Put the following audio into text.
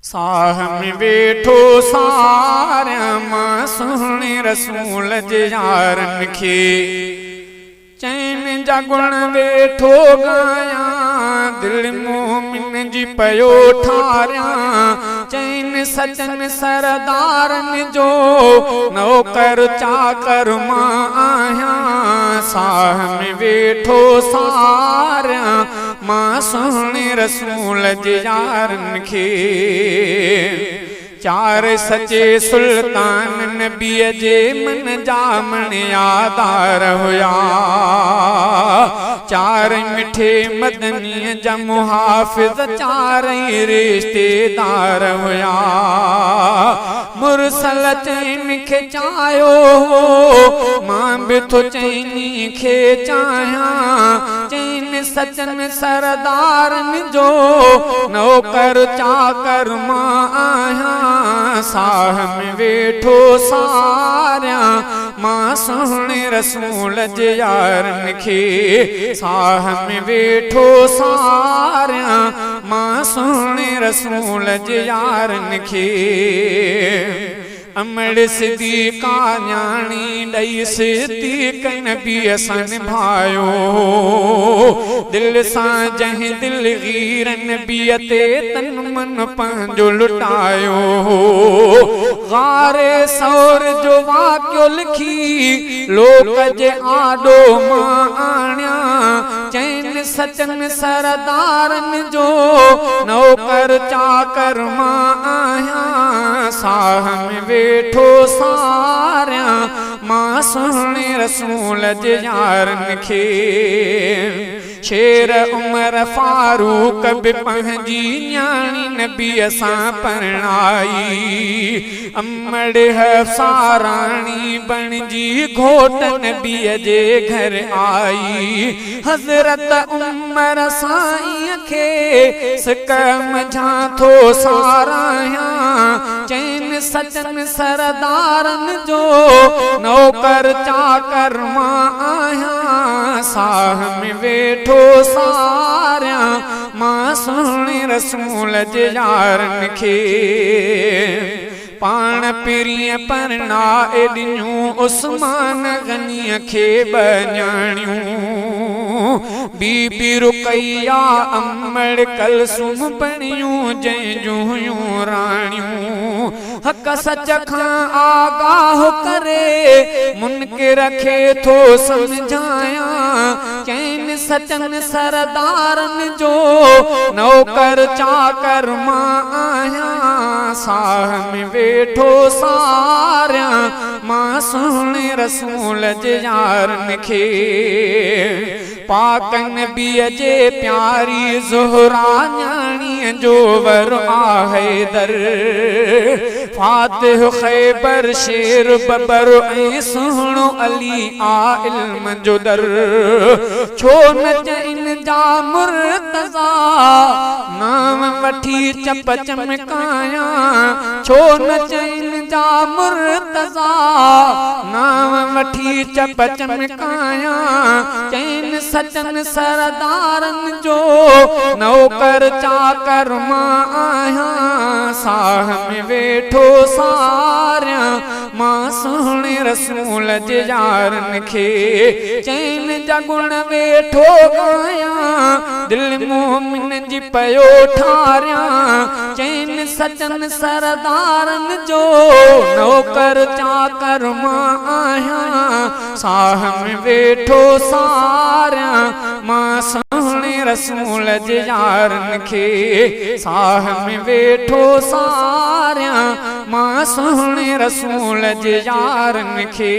साह में वेठो सारिया मां सुहिणे रसूल जे यारनि खे चैन जा गुण वेठो गाया दिल मोमिन जी पयो ठारिया चैन सजन सरदारनि जो नौकर चाकर मां आहियां साह में वेठो सारिया मां सुहिणे रसूल जे यारनि खे चार सचे सुल्तान नबीअ जे मन जा मणियादार हुया चार मिठे मदनीअ जा मुहाफ़िज़ चारई रिश्तेदार हुया मुरसल चैन खे चाहियो मां बि थो चैनी खे चाहियां चैन सजन सरदारनि जो नौकर चाकर मां आहियां साह में वेठो सारिया मां सुहिणे रसूल जे यारनि खे साह में वेठो सारिया मां सुहिणे रसूल जे यारनि खे अमड़ सिद्दीक़ा न्याणी ॾई सिद्दीक़ नबीअ सां निभायो दिल सां जंहिं दिलगीर नबीअ ते तन मन पंहिंजो लुटायो गारे सौर जो वाक़ियो लिखी लोक जे आॾो मां आणिया चैन सचन सरदारनि जो नौकर चाकर मां आहियां साह में वेठो सारिया मां सुहिणे रसूल जे यारनि खे शेर उमर फारूक बि पंहिंजी न्याणी नबीअ सां परणाई अमड़ हफ्सा राणी बणजी घोट नबीअ जे घर आई हज़रत उमर साईं खे सिकम झां थो सारायां चैन सजन सरदारनि जो नौकर चाकर मां आहियां साह में वेठो सारिया मां सुहिणे रसूल जे यारनि खे पाण पिरीअ परणाए ॾिनियूं उस्मान गनीअ खे ॿ बीबी रुकैया अमड़ कलसूम बणियूं जंहिंजूं हुयूं राणियूं हक़ सच खां आगाह करे मुनकिर खे थो सम्झायां चैन सचन सरदारनि जो नौकर चाकर मां आहियां साह में वेठो सारिया मां सुहिणे रसूल जे यारनि खे पाक नबीअ जे प्यारी ज़ुहरा न्याणीअ जो वर आहे दर फातिह ख़ैबर शेर बबर ऐं सुहिणो अली आ इल्म जो दर छो न चइन जा मुर्तज़ा नाम वठी चप चमकायां छो न चइन जा मुर्तज़ा नाम वठी चप चमकायां चैन सचन सरदारनि जो नौकर चाकर मां आहियां साह में वेठो सारिया मां सुहिणे रसूल जे यारनि खे चैन जा गुण वेठो गाया दिल मोमिन जी पयो ठारिया चैन सचन सरदारनि जो नौकर चाकर मां आहियां साह में वेठो सारिया मां सुहिणे रसूल जे यारनि खे साह में वेठो सारिया मां सुहिणे रसूल जे यारनि खे।